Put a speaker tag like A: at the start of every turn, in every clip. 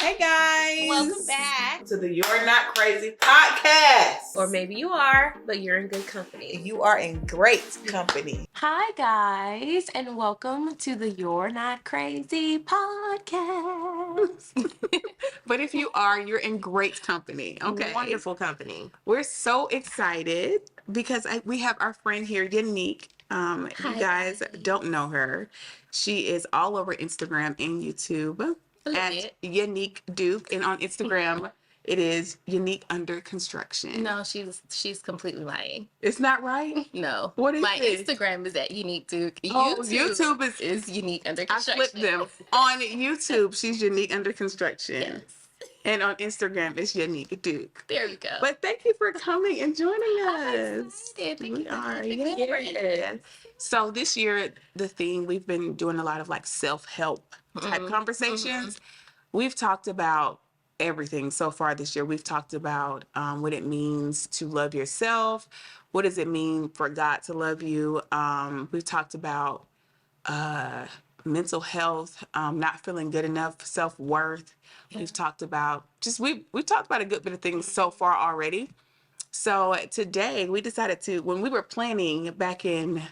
A: Hey guys!
B: Welcome back
A: to the You're Not Crazy podcast.
B: Or maybe you are, but you're in good company.
A: You are in great company.
B: Hi guys, and welcome to the You're Not Crazy podcast.
C: But if you are, you're in great company. Okay.
B: Wonderful company.
C: We're so excited because we have our friend here, Yanique. You guys don't know her. She is all over Instagram and YouTube at Yanique Duke. And on Instagram, it is Yanique Under Construction.
B: No, she's completely lying.
C: It's not right?
B: No.
C: What is
B: My
C: it?
B: Instagram is at Unique Duke.
C: YouTube
B: is Unique Under
C: I
B: Construction.
C: flipped them. On YouTube, she's Yanique Under Construction.
B: Yes.
C: And on Instagram, it's Yanique Duke.
B: There we go.
C: But thank you for coming and joining us.
B: Thank you for having me.
C: Yes. So this year, the theme, we've been doing a lot of like self-help type conversations. We've talked about everything so far this year. We've talked about what it means to love yourself. What does it mean for God to love you? We've talked about mental health, not feeling good enough, self-worth. We've talked about we've talked about a good bit of things so far already. So today we decided to, when we were planning back in,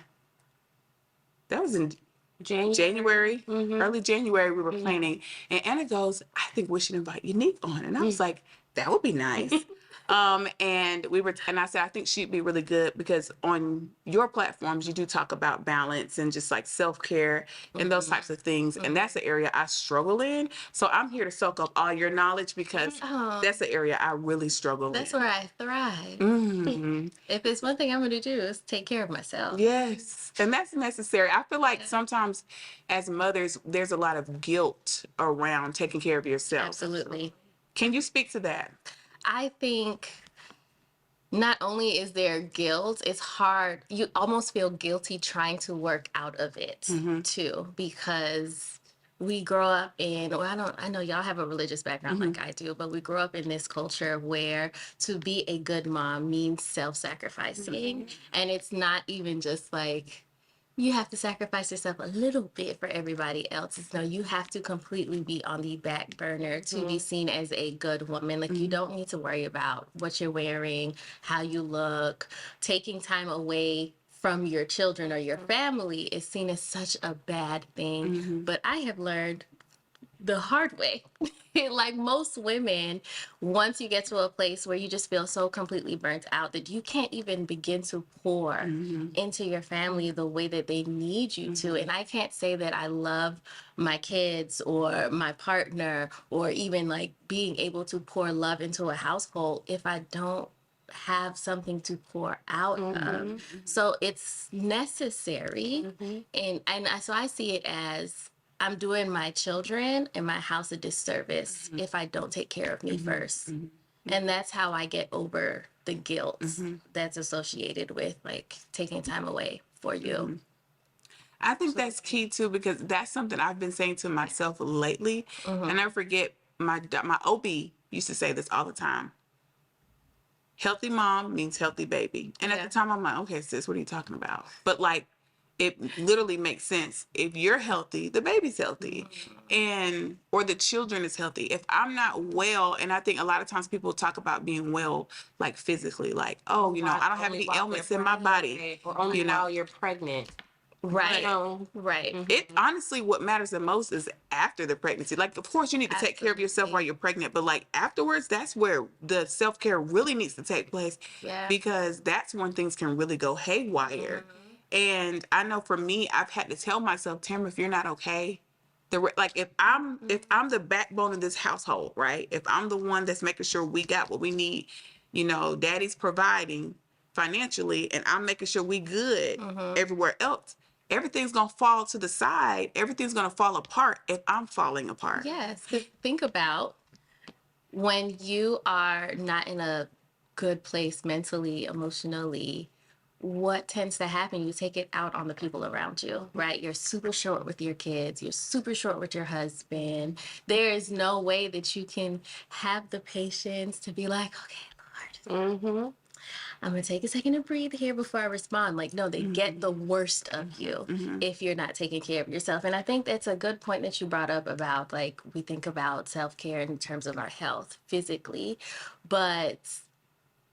C: that was in January, early January, we were planning, and Anna goes, I think we should invite Yanique on. And I was like, that would be nice. And I said, I think she'd be really good because on your platforms, you do talk about balance and just like self-care and those types of things. And that's the area I struggle in. So I'm here to soak up all your knowledge because that's the area I really struggle
B: That's
C: in.
B: where I thrive. If it's one thing I'm going to do is take care of myself.
C: Yes. And that's necessary. I feel like sometimes as mothers, there's a lot of guilt around taking care of yourself.
B: Absolutely.
C: Can you speak to that?
B: I think not only is there guilt, it's hard. You almost feel guilty trying to work out of it too, because we grow up in, I know y'all have a religious background like I do, but we grow up in this culture where to be a good mom means self-sacrificing. And it's not even just like, you have to sacrifice yourself a little bit for everybody else. No, you have to completely be on the back burner to be seen as a good woman. Like, you don't need to worry about what you're wearing, how you look. Taking time away from your children or your family is seen as such a bad thing. But I have learned the hard way. Like most women, once you get to a place where you just feel so completely burnt out that you can't even begin to pour into your family the way that they need you to. And I can't say that I love my kids or my partner or even like being able to pour love into a household if I don't have something to pour out of. So it's necessary. So I see it as I'm doing my children and my house a disservice if I don't take care of me first. And that's how I get over the guilt that's associated with like taking time away for you.
C: I think that's key too, because that's something I've been saying to myself lately. And I forget my OB used to say this all the time. Healthy mom means healthy baby. And at the time I'm like, okay, sis, what are you talking about? But like, it literally makes sense. If you're healthy, the baby's healthy, or the children is healthy. If I'm not well, and I think a lot of times people talk about being well, like physically, like, oh, I don't have any ailments in my body.
D: Or only while you're pregnant.
B: Right. Right.
C: It honestly, what matters the most is after the pregnancy. Like, of course, you need to take care of yourself while you're pregnant, but like afterwards, that's where the self-care really needs to take place.
B: Yeah.
C: Because that's when things can really go haywire. And I know for me, I've had to tell myself, Tamara, if you're not okay, if I'm the backbone of this household, right? If I'm the one that's making sure we got what we need, daddy's providing financially, and I'm making sure we good everywhere else, everything's gonna fall to the side. Everything's gonna fall apart if I'm falling apart.
B: Yes, because think about when you are not in a good place mentally, emotionally, what tends to happen? You take it out on the people around you, right? You're super short with your kids. You're super short with your husband. There is no way that you can have the patience to be like, okay, Lord, I'm going to take a second to breathe here before I respond. Like, no, they get the worst of you if you're not taking care of yourself. And I think that's a good point that you brought up about, like, we think about self-care in terms of our health physically, but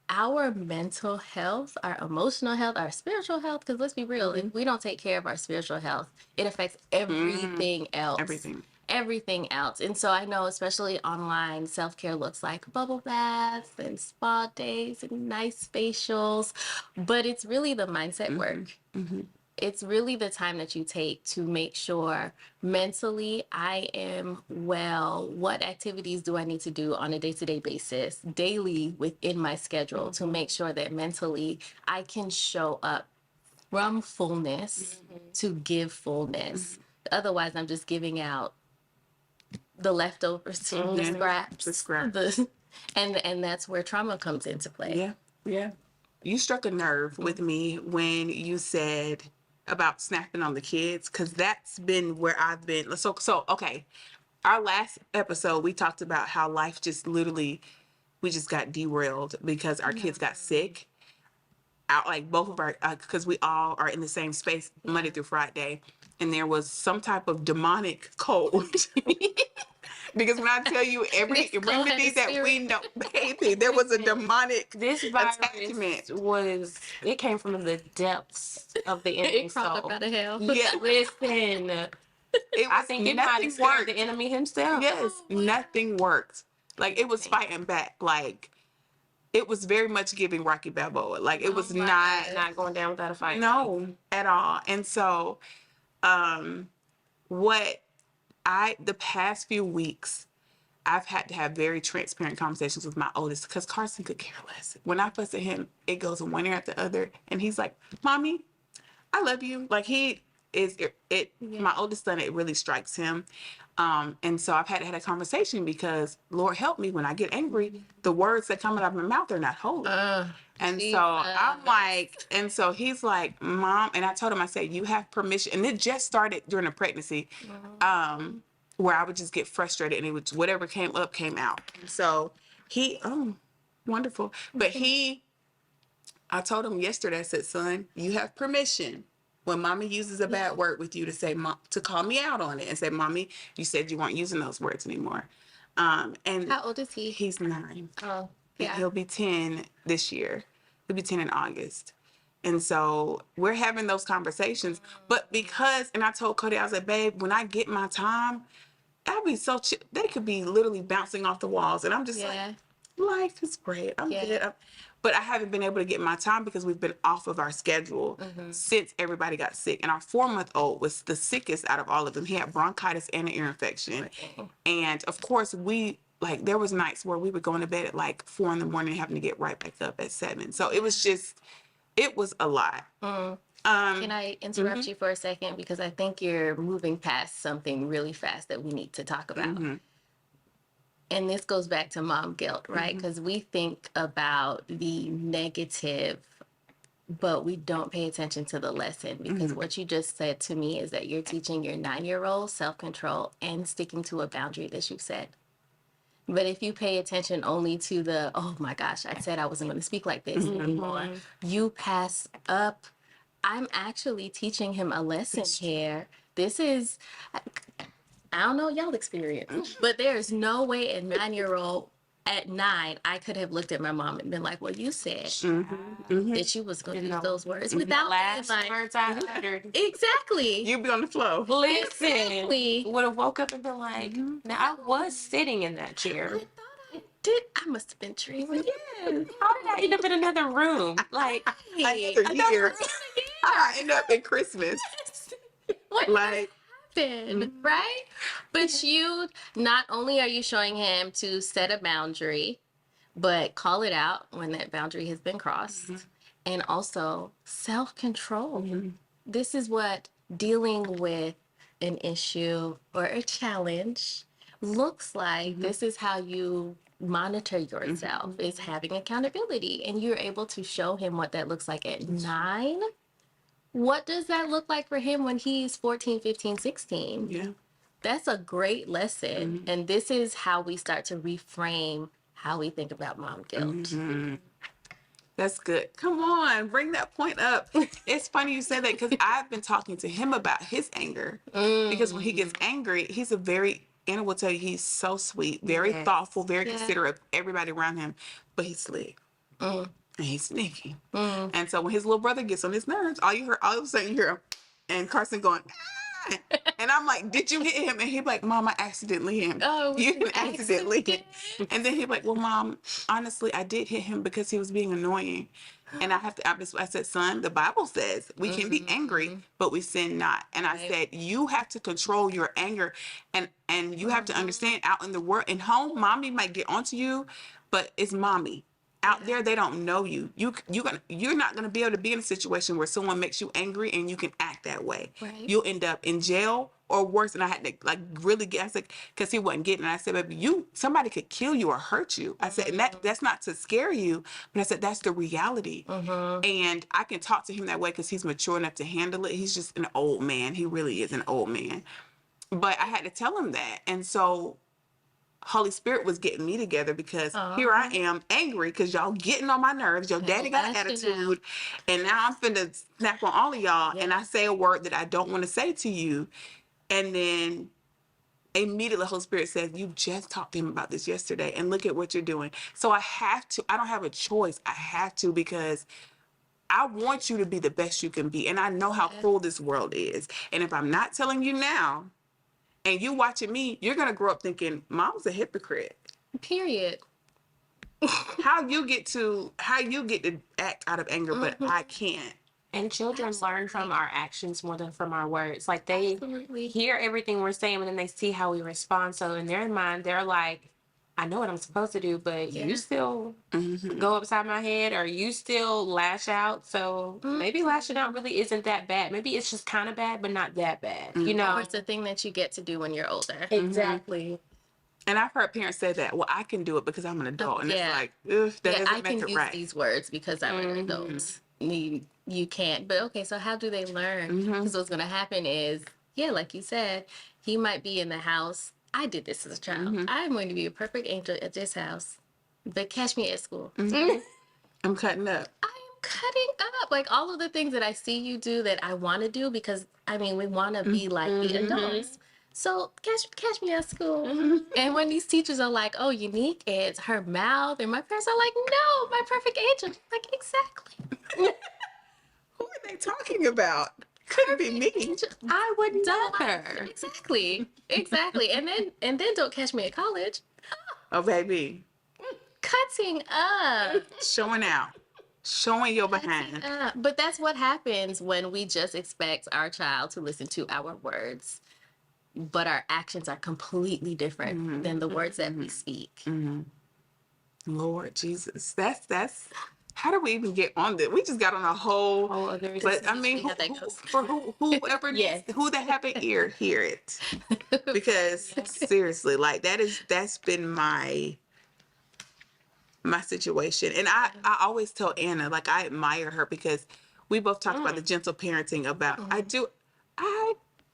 B: our mental health, our emotional health, our spiritual health, because let's be real, if we don't take care of our spiritual health, it affects everything else. Everything else. And so I know, especially online, self-care looks like bubble baths and spa days and nice facials, but it's really the mindset work. It's really the time that you take to make sure mentally I am well. What activities do I need to do on a day-to-day basis, daily within my schedule to make sure that mentally I can show up from fullness to give fullness. Otherwise, I'm just giving out the leftovers, the scraps, and that's where trauma comes into play.
C: Yeah. You struck a nerve with me when you said about snapping on the kids, because that's been where I've been. So okay. Our last episode, we talked about how life just literally, we just got derailed because our kids got sick. Out, like both of our, because we all are in the same space Monday through Friday, and there was some type of demonic cold. Because when I tell you every remedy that we know, baby, there was a demonic
D: This virus
C: attachment.
D: it came from the depths of the enemy
B: It crawled
D: soul.
B: up out of hell.
C: Yeah,
D: Listen, I think it might have scared the enemy himself.
C: Yes, nothing worked. Like it was fighting back. Like it was very much giving Rocky Balboa. Like it was
D: not going down without a fight.
C: No, at all. And so, the past few weeks, I've had to have very transparent conversations with my oldest because Carson could care less. When I fuss at him, it goes in one ear after the other. And he's like, Mommy, I love you. Like he is, my oldest son, it really strikes him. And so I've had to have a conversation because Lord help me when I get angry, the words that come out of my mouth are not holy. And so I'm like, and so he's like, Mom, and I told him, I said, you have permission. And it just started during the pregnancy, where I would just get frustrated and it would, whatever came up, came out. And so wonderful. But I told him yesterday, I said, son, you have permission when Mommy uses a bad word with you to say, to call me out on it and say, Mommy, you said you weren't using those words anymore. And
B: How old is he?
C: He's 9.
B: Oh,
C: yeah. And he'll be 10 this year. He'll be 10 in August. And so we're having those conversations. But because, and I told Cody, I was like, babe, when I get my time, I'll be so chill. They could be literally bouncing off the walls. And I'm just like, life is great. I'm good. But I haven't been able to get my time because we've been off of our schedule since everybody got sick. And our 4-month-old was the sickest out of all of them. He had bronchitis and an ear infection. And of course, there was nights where we were going to bed at like 4 a.m. and having to get right back up at 7. So it was a lot.
B: Can I interrupt you for a second? Because I think you're moving past something really fast that we need to talk about. And this goes back to mom guilt, right? Because we think about the negative, but we don't pay attention to the lesson. Because what you just said to me is that you're teaching your 9-year-old self-control and sticking to a boundary that you set. But if you pay attention only to the, oh my gosh, I said I wasn't going to speak like this anymore, you pass up. I'm actually teaching him a lesson here. This is, I don't know y'all experience, but there's no way a 9-year-old at 9, I could have looked at my mom and been like, well, you said that you was going to use those words without
D: last
B: like,
D: words I uttered.
B: Exactly.
C: You'd be on the floor.
D: Listen,
B: Exactly.
D: would have woke up and been like, now I was sitting in that chair.
B: I must have been dreaming.
D: How did I end up in another room? Like,
C: Another year. I end up in Christmas.
B: What
C: Like,
B: happened, right? But you, not only are you showing him to set a boundary, but call it out when that boundary has been crossed. And also self-control. This is what dealing with an issue or a challenge looks like. This is how you monitor yourself, is having accountability. And you're able to show him what that looks like at 9. What does that look like for him when he's 14, 15, 16?
C: yeah.
B: That's a great lesson. And this is how we start to reframe how we think about mom guilt.
C: That's good. Come on, bring that point up. It's funny you said that because I've been talking to him about his anger. Because when he gets angry, Anna will tell you he's so sweet, very thoughtful, very considerate of everybody around him, but he's slick. And he's sneaky. And so when his little brother gets on his nerves, all of a sudden you hear him, and Carson going, ah! And I'm like, did you hit him? And he'd be like, Mom, I accidentally hit him.
B: Oh,
C: You didn't accidentally hit. And then he'd be like, well, Mom, honestly, I did hit him because he was being annoying. And I said, son, the Bible says we can be angry, but we sin not. And I said, you have to control your anger, and you have to understand out in the world, in home, mommy might get onto you, but it's mommy. Out there, they don't know you. You're not gonna be able to be in a situation where someone makes you angry and you can act that way.
B: Right.
C: You'll end up in jail or worse. And I had to really get. I said, because he wasn't getting it. I said, baby, somebody could kill you or hurt you. I said, and that's not to scare you, but I said that's the reality. And I can talk to him that way because he's mature enough to handle it. He's just an old man. He really is an old man. But I had to tell him that, and so Holy Spirit was getting me together because here I am angry because y'all getting on my nerves. Your daddy got an attitude, and now I'm finna snap on all of y'all. And I say a word that I don't want to say to you, and then immediately Holy Spirit says, you just talked to him about this yesterday, and look at what you're doing. So I don't have a choice. I have to, because I want you to be the best you can be, and I know how cruel this world is. And if I'm not telling you now, and you watching me, you're going to grow up thinking, Mom's a hypocrite.
B: Period.
C: How you get to act out of anger, but I can't.
D: And children learn from our actions more than from our words. Like, they hear everything we're saying, and then they see how we respond. So in their mind, they're like, I know what I'm supposed to do, but you still go upside my head, or you still lash out. So maybe lashing out really isn't that bad. Maybe it's just kind of bad, but not that bad. You know,
B: Or it's a thing that you get to do when you're older.
D: Exactly.
C: And I've heard parents say that, well, I can do it because I'm an adult. And it's like, ugh, that doesn't
B: I
C: make
B: can
C: it
B: use
C: right.
B: these words because I'm an adult. You can't. But okay, so how do they learn? Because what's going to happen is, like you said, he might be in the house. I did this as a child. I'm going to be a perfect angel at this house, but catch me at school.
C: I'm cutting up.
B: I am cutting up. Like, all of the things that I see you do that I want to do, because, I mean, we want to be like the adults. So catch me at school. And when these teachers are like, oh, Yanique, it's her mouth. And my parents are like, no, my perfect angel. Like, exactly.
C: Who are they talking about? Couldn't be me.
B: I would never. Exactly. And then don't catch me at college.
C: Oh, baby.
B: Cutting up.
C: Showing out. Showing your behind.
B: But that's what happens when we just expect our child to listen to our words, but our actions are completely different than the words that we speak.
C: Lord Jesus. That's how do we even get on this? We just got on a whole
D: other.
C: But I mean, whoever who that have an ear, hear it. Because seriously, like that's been my situation. And I always tell Anna, like, I admire her because we both talked about the gentle parenting about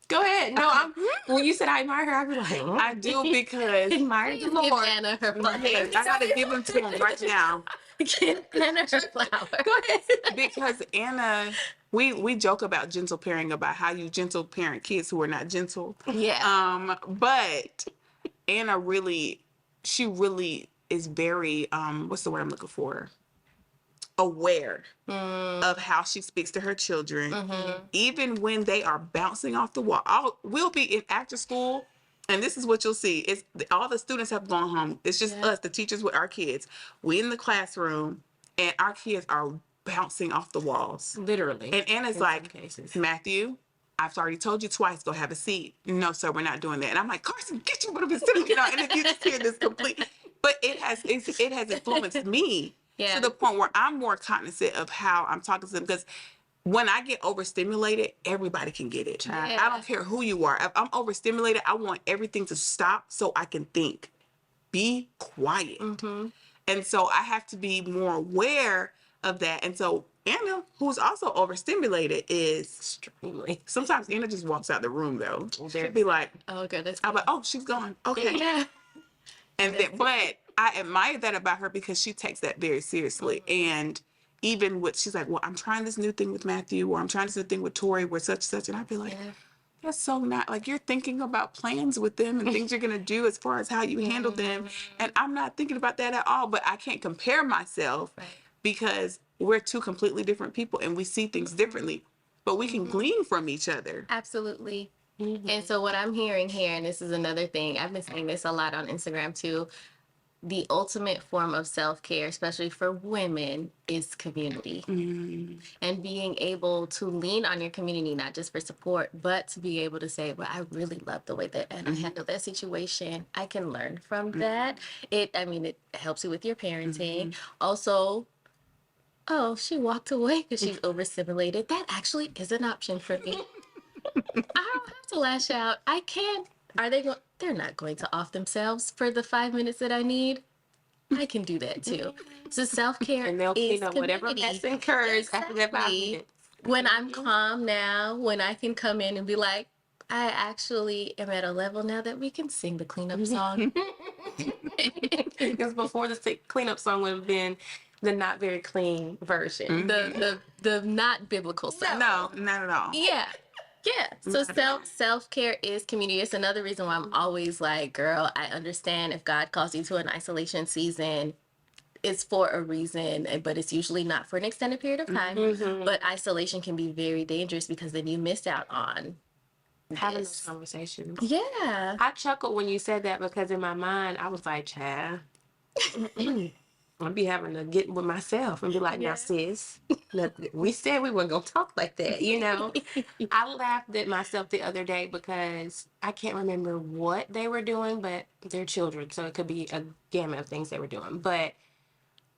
D: Go ahead. No, when you said I admire her, I'd be like,
C: I do, because
D: admire the
B: Give
D: Lord.
B: Anna her flowers.
C: I gotta give them to him right now.
B: Give Anna her flowers.
D: Go ahead.
C: Because Anna, we joke about gentle parenting, about how you gentle parent kids who are not gentle.
B: Yeah.
C: But Anna she really is very what's the word I'm looking for? Aware of how she speaks to her children, even when they are bouncing off the wall. We'll be in after school, and this is what you'll see: it's all the students have gone home. It's just us, the teachers, with our kids. We in the classroom, and our kids are bouncing off the walls,
D: Literally.
C: And Anna's like, Matthew, I've already told you twice, go have a seat. No, sir, we're not doing that. And I'm like, Carson, get you one of his seats, and if you just hear this complete, but it has influenced me. To the point where I'm more cognizant of how I'm talking to them, because when I get overstimulated, everybody can get it. I don't care who you are. If I'm overstimulated, I want everything to stop so I can think. Be quiet. And so I have to be more aware of that. And so Anna, who's also overstimulated, is sometimes Anna just walks out the room, though. She'd be like,
B: oh, goodness.
C: I'm like, oh, she's gone. Okay.
B: Yeah.
C: And then, but I admire that about her because she takes that very seriously. And even with, she's like, well, I'm trying this new thing with Matthew, or I'm trying this new thing with Tori, where such such, and I'd be like, that's so not, like, you're thinking about plans with them and things you're gonna do as far as how you handle them, and I'm not thinking about that at all. But I can't compare myself because we're two completely different people and we see things differently, but we can glean from each other.
B: Absolutely. And so what I'm hearing here, and this is another thing, I've been saying this a lot on Instagram too, the ultimate form of self-care, especially for women, is community. And being able to lean on your community, not just for support, but to be able to say, well, I really love the way that Anna handled that situation. I can learn from that. It helps you with your parenting. Also, oh, she walked away because she's overstimulated. That actually is an option for me. I don't have to lash out. I can't. Are they going? They're not going to off themselves for the 5 minutes that I need. I can do that too. So self-care
D: And they'll
B: is
D: clean up whatever
B: community.
D: mess incurs after that 5
B: Exactly.
D: minutes.
B: When I'm calm now, when I can come in and be like, I actually am at a level now that we can sing the cleanup song.
D: Because before the cleanup song would have been the not very clean version.
B: The not biblical song.
C: No, not at all.
B: Yeah. So self-care is community. It's another reason why I'm always like, girl, I understand if God calls you to an isolation season, it's for a reason, but it's usually not for an extended period of time. But isolation can be very dangerous because then you miss out on
D: Having those conversations.
B: Yeah.
D: I chuckled when you said that because in my mind, I was like, child, I'll be having to get with myself and be like, now, sis, we said we weren't going to talk like that, you know? I laughed at myself the other day because I can't remember what they were doing, but they're children, so it could be a gamut of things they were doing. But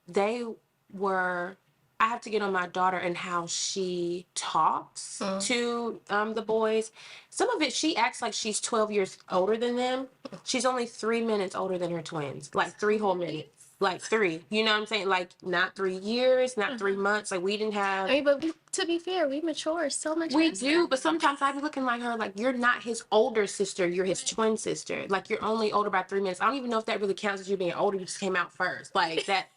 D: they were, I have to get on my daughter and how she talks to the boys. Some of it, she acts like she's 12 years older than them. She's only 3 minutes older than her twins, like 3 whole minutes. Like 3, you know what I'm saying? Like not 3 years, not 3 months. Like we didn't have.
B: But to be fair, we mature so much.
D: We do, but sometimes I be looking like her, like you're not his older sister, you're his twin sister. Like you're only older by 3 minutes. I don't even know if that really counts as you being older. You just came out first, like that.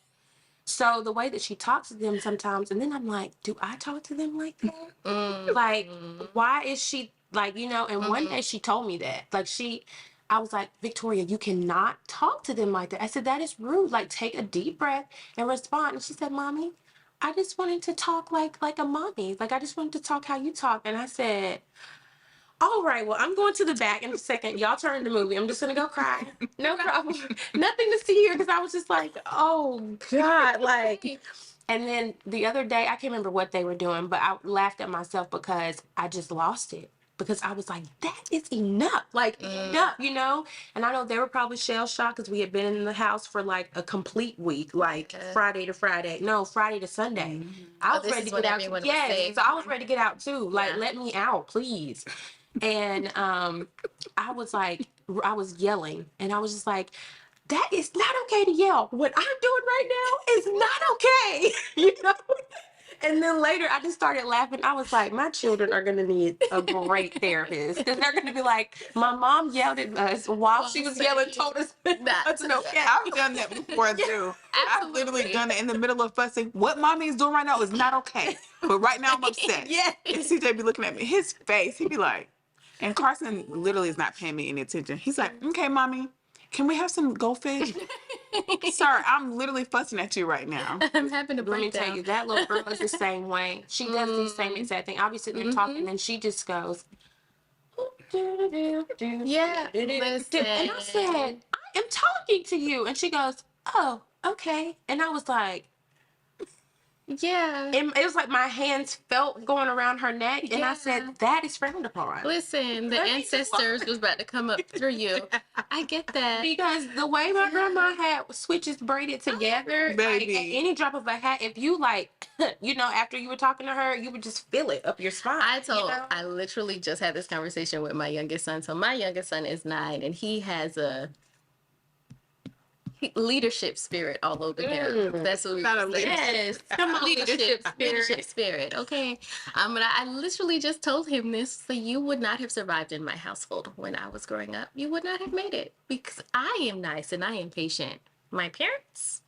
D: So the way that she talks to them sometimes, and then I'm like, do I talk to them like that? Like, why is she like, you know? And one day she told me that, like I was like, Victoria, you cannot talk to them like that. I said, that is rude. Like, take a deep breath and respond. And she said, Mommy, I just wanted to talk like a mommy. Like, I just wanted to talk how you talk. And I said, all right, well, I'm going to the back in a second. Y'all turn the movie. I'm just going to go cry. No problem. Nothing to see here because I was just like, oh, God. Like, and then the other day, I can't remember what they were doing, but I laughed at myself because I just lost it. Because I was like, that is enough. Like, enough, you know? And I know they were probably shell shocked because we had been in the house for like a complete week, like Friday to Sunday. I was ready to get out. Yes, so I was ready to get out too. Like, let me out, please. And I was like, I was yelling, and I was just like, that is not okay to yell. What I'm doing right now is not okay, you know? And then later, I just started laughing. I was like, my children are going to need a great therapist. Because they're going to be like, my mom yelled at us while she was yelling, told us that's no okay.
C: I've done that before, too. I've literally done it in the middle of fussing. What mommy is doing right now is not okay. But right now, I'm upset. And CJ be looking at me. His face, he'd be like, and Carson literally is not paying me any attention. He's like, okay, mommy, can we have some goldfish? Sir, I'm literally fussing at you right now.
B: I'm having a breakdown.
D: Let me tell you, that little girl is the same way. She does the same exact thing. I'll be sitting there talking, and she just goes,
B: yeah, listen.
D: and I said, I am talking to you. And she goes, oh, okay. And I was like,
B: yeah.
D: it was like my hands felt going around her neck. And I said, that is frowned upon.
B: Listen, the ancestors was about to come up through you. I get that.
D: Because the way my grandma had switches braided together,
C: Baby.
D: like, at any drop of a hat, if you like, you know, after you were talking to her, you would just feel it up your spine.
B: I literally just had this conversation with my youngest son. So my youngest son is 9, and he has a leadership spirit all over him. That's what we
D: Yes. Come on,
B: leadership spirit. Okay. But I literally just told him this. So you would not have survived in my household when I was growing up. You would not have made it because I am nice and I am patient. My parents,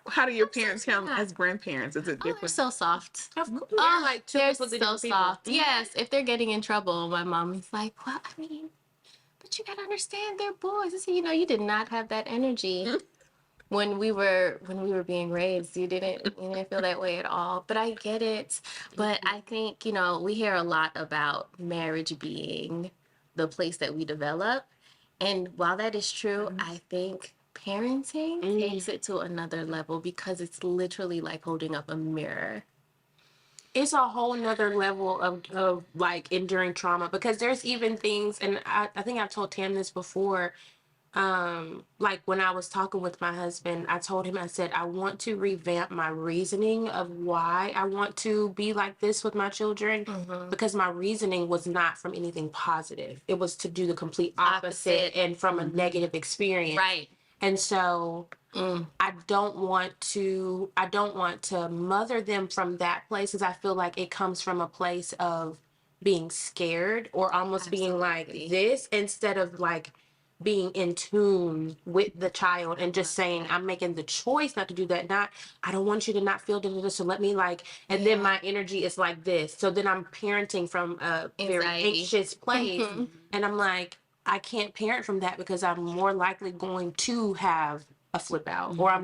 C: How do your parents handle as grandparents? Is it
B: Oh, they're
C: different?
B: so soft.
D: Of course.
B: Oh,
D: Like two
B: they're
D: completely
B: so
D: different people.
B: soft. Yes, if they're getting in trouble, my mom is like, "Well, I mean, but you gotta understand they're boys." I said, "You know, you did not have that energy when we were being raised. You didn't feel that way at all." But I get it. But I think we hear a lot about marriage being the place that we develop, and while that is true, I think parenting takes it to another level because it's literally like holding up a mirror.
D: It's a whole nother level of like enduring trauma, because there's even things, and I think I've told Tam this before. Like when I was talking with my husband, I told him, I said, I want to revamp my reasoning of why I want to be like this with my children, because my reasoning was not from anything positive. It was to do the complete opposite and from a negative experience.
B: Right.
D: And so I don't want to mother them from that place, because I feel like it comes from a place of being scared or almost being like this, instead of like being in tune with the child and just saying, I'm making the choice not to do that. Not, I don't want you to not feel da, so let me like, and then my energy is like this. So then I'm parenting from a very
B: Anxiety.
D: anxious place. And I'm like, I can't parent from that, because I'm more likely going to have a flip out, or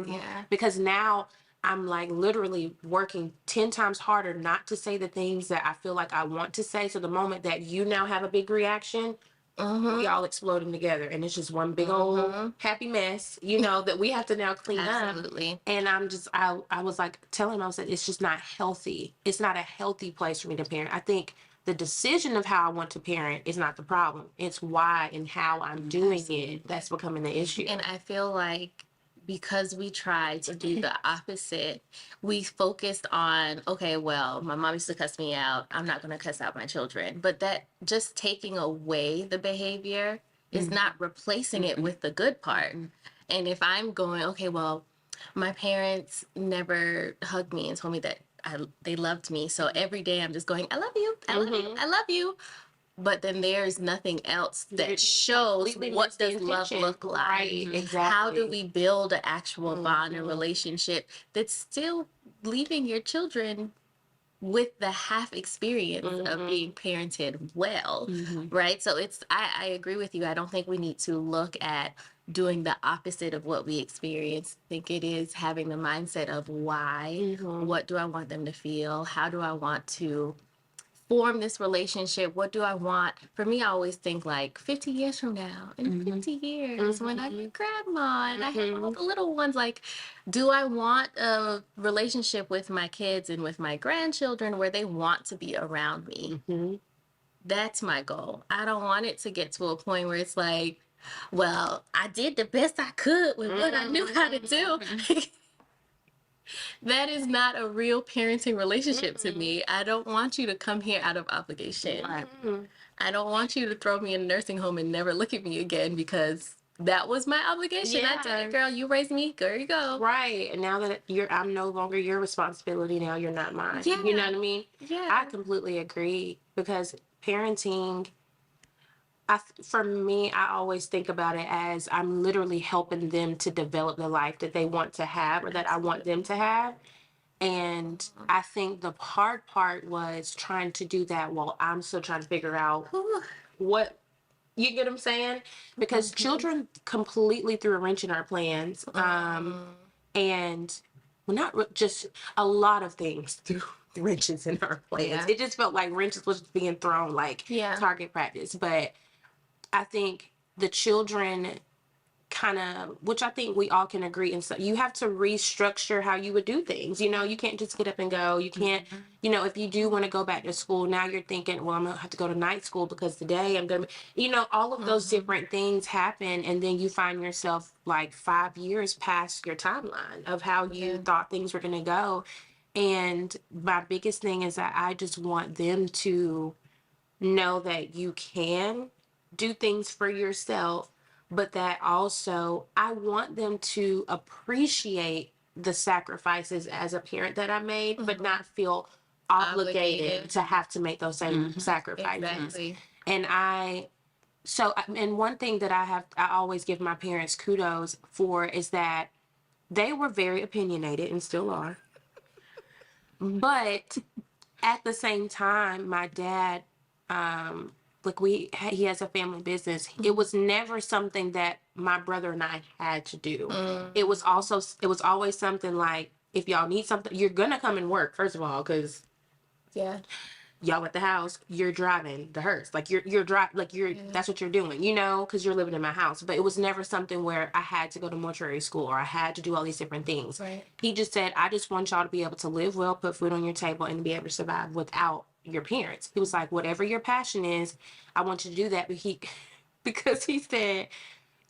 D: because now I'm like literally working 10 times harder not to say the things that I feel like I want to say. So the moment that you now have a big reaction, we all exploding together, and it's just one big old happy mess, that we have to now clean
B: Absolutely.
D: up. And I was like telling him, I was like, it's just not healthy. It's not a healthy place for me to parent. I think the decision of how I want to parent is not the problem. It's why and how I'm doing it that's becoming the issue.
B: And I feel like because we tried to do the opposite, we focused on, okay, well, my mom used to cuss me out. I'm not going to cuss out my children. But that just taking away the behavior is not replacing it with the good part. And if I'm going, okay, well, my parents never hugged me and told me that they loved me. So every day I'm just going, I love you. I love you. I love you. But then there's nothing else that shows what does love look like.
D: Right, exactly.
B: How do we build an actual bond and relationship that's still leaving your children with the half experience of being parented well, right? So I agree with you. I don't think we need to look at doing the opposite of what we experience. I think it is having the mindset of why, what do I want them to feel? How do I want to form this relationship? What do I want? For me, I always think like 50 years from now, in 50 years, when I'm a grandma and I have all the little ones, like, do I want a relationship with my kids and with my grandchildren where they want to be around me? That's my goal. I don't want it to get to a point where it's like, well, I did the best I could with what I knew how to do. That is not a real parenting relationship to me. I don't want you to come here out of obligation. I don't want you to throw me in a nursing home and never look at me again because that was my obligation. I did it, girl. You raised me. There you go.
D: Right. And now that I'm no longer your responsibility, now you're not mine. You know what I mean?
B: Yeah.
D: I completely agree, because parenting, for me, I always think about it as I'm literally helping them to develop the life that they want to have, or that I want them to have. And I think the hard part was trying to do that while I'm still trying to figure out what, you get what I'm saying? Because children completely threw a wrench in our plans. And well, not just a lot of things threw wrenches in our plans.
B: Yeah.
D: It just felt like wrenches was being thrown, like target practice. But I think the children kind of, which I think we all can agree, and so you have to restructure how you would do things. You can't just get up and go. You can't, if you do want to go back to school, now you're thinking, well, I'm gonna have to go to night school because today I'm gonna be, all of those different things happen, and then you find yourself like 5 years past your timeline of how you thought things were gonna go. And my biggest thing is that I just want them to know that you can do things for yourself, but that also I want them to appreciate the sacrifices as a parent that I made, but not feel obligated to have to make those same sacrifices.
B: Exactly.
D: And and one thing that I always give my parents kudos for is that they were very opinionated and still are. But at the same time, my dad, like he has a family business. It was never something that my brother and I had to do. It was always something like, if y'all need something, you're gonna come and work, first of all, because
B: Yeah.
D: y'all at the house, you're driving the hearse, like you're driving, like that's what you're doing, you know, because you're living in my house. But it was never something where I had to go to mortuary school or I had to do all these different things.
B: Right.
D: He just said, I just want y'all to be able to live well, put food on your table, and be able to survive without your parents. He was like, whatever your passion is, I want you to do that. But because he said,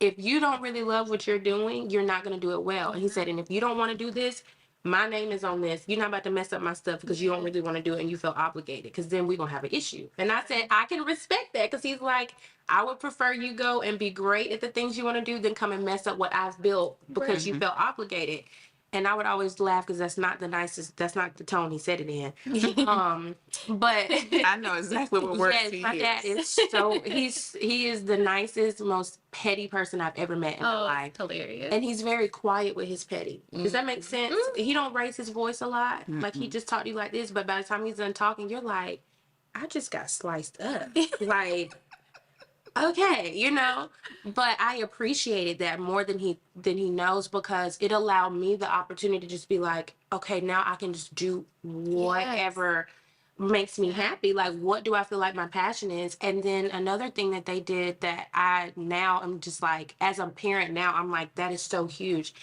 D: if you don't really love what you're doing, you're not going to do it well. And he said, and if you don't want to do this, my name is on this. You're not about to mess up my stuff because you don't really want to do it and you feel obligated, because then we're going to have an issue. And I said, I can respect that, because he's like, I would prefer you go and be great at the things you want to do than come and mess up what I've built because you felt obligated. And I would always laugh because that's not the tone he said it in. But
C: I know exactly what works
D: yes,
C: for
D: my
C: you.
D: dad is so he is the nicest, most petty person I've ever met in my life.
B: Hilarious.
D: And he's very quiet with his petty. Does that make sense? He don't raise his voice a lot. Like, he just talk to you like this, but by the time he's done talking, you're like, I just got sliced up. Like, okay, you know. But I appreciated that more than he knows, because it allowed me the opportunity to just be like, okay, now I can just do whatever makes me happy. Like, what do I feel like my passion is? And then another thing that they did that I now am just like, as a parent now, I'm like, that is so huge.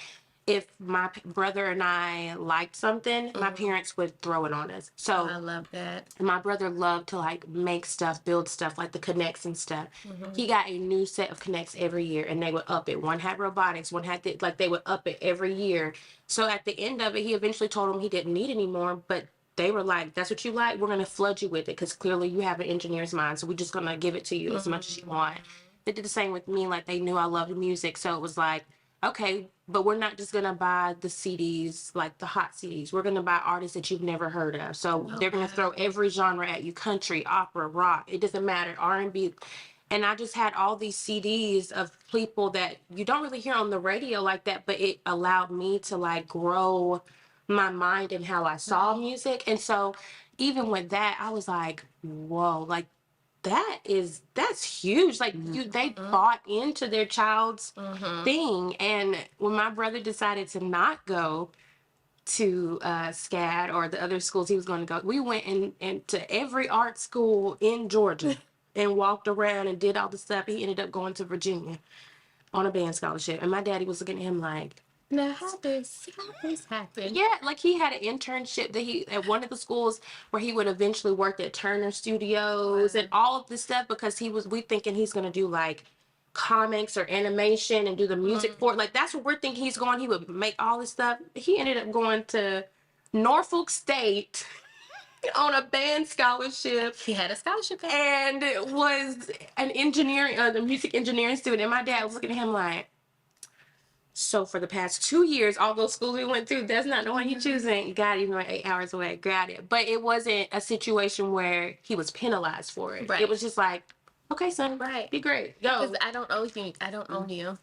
D: If my brother and I liked something, my parents would throw it on us. So
B: I love that.
D: my brother loved to like make stuff, build stuff, like the Connects and stuff. He got a new set of Connects every year, and they would up it. One had robotics, one had like they would up it every year. So at the end of it, he eventually told them he didn't need any more, but they were like, that's what you like? We're going to flood you with it, because clearly you have an engineer's mind, so we're just going to give it to you as much as you want. They did the same with me. Like, they knew I loved music, so it was like, okay, but we're not just going to buy the CDs, like the hot CDs. We're going to buy artists that you've never heard of. So they're going to throw every genre at you: country, opera, rock. It doesn't matter, R&B. And I just had all these CDs of people that you don't really hear on the radio like that, but it allowed me to like grow my mind and how I saw music. And so even with that, I was like, whoa, like that's huge. Like, they bought into their child's thing. And when my brother decided to not go to SCAD or the other schools he was going to go, we went and to every art school in Georgia and walked around and did all the stuff. He ended up going to Virginia on a band scholarship. And my daddy was looking at him like,
B: now, how this happen?
D: yeah, like he had an internship that he at one of the schools where he would eventually work at Turner Studios and all of this stuff, because we thinking he's gonna do like comics or animation and do the music for it. Like, that's what we're thinking he's going. He would make all this stuff. He ended up going to Norfolk State on a band scholarship.
B: He had a scholarship.
D: And was an a music engineering student. And my dad was looking at him like, so for the past 2 years, all those schools we went through, that's not the one you're choosing. Got it, even like 8 hours away. Got it. But it wasn't a situation where he was penalized for it.
B: Right.
D: It was just like, okay, son,
B: Right.
D: be great. Go.
B: Because I don't owe you. I don't own you.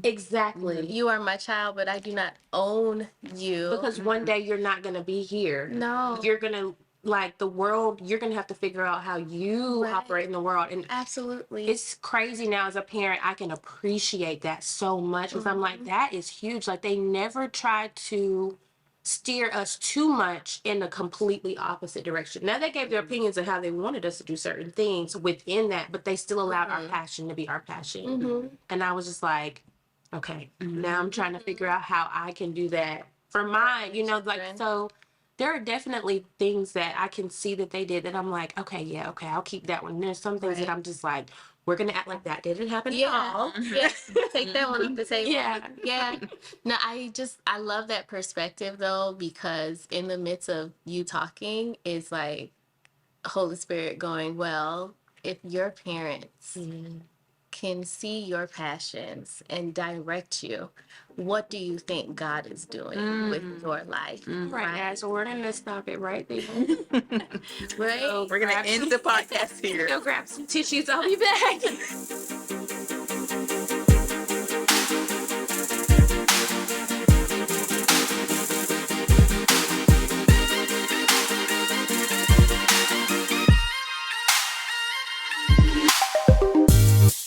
D: Exactly.
B: You are my child, but I do not own you.
D: Because one day you're not going to be here.
B: No.
D: You're going to, like, the world, you're going to have to figure out how you
B: Right.
D: operate in the world. And
B: Absolutely.
D: it's crazy now as a parent. I can appreciate that so much, because I'm like, that is huge. Like, they never tried to steer us too much in a completely opposite direction. Now, they gave their opinions of how they wanted us to do certain things within that, but they still allowed our passion to be our passion. And I was just like, okay, now I'm trying to figure out how I can do that for mine, you know, like, so there are definitely things that I can see that they did that I'm like, okay, yeah, okay, I'll keep that one. There's some things that I'm just like, we're going to act like that didn't happen at all.
B: Yeah. Take that one off the table.
D: Yeah.
B: Yeah. No, I love that perspective though, because in the midst of you talking, it's like Holy Spirit going, well, if your parents can see your passions and direct you, what do you think God is doing with your life?
D: Right, guys. So we're going to stop it right there.
B: Right?
C: We're going to end the podcast here.
D: Go grab some tissues. I'll be back.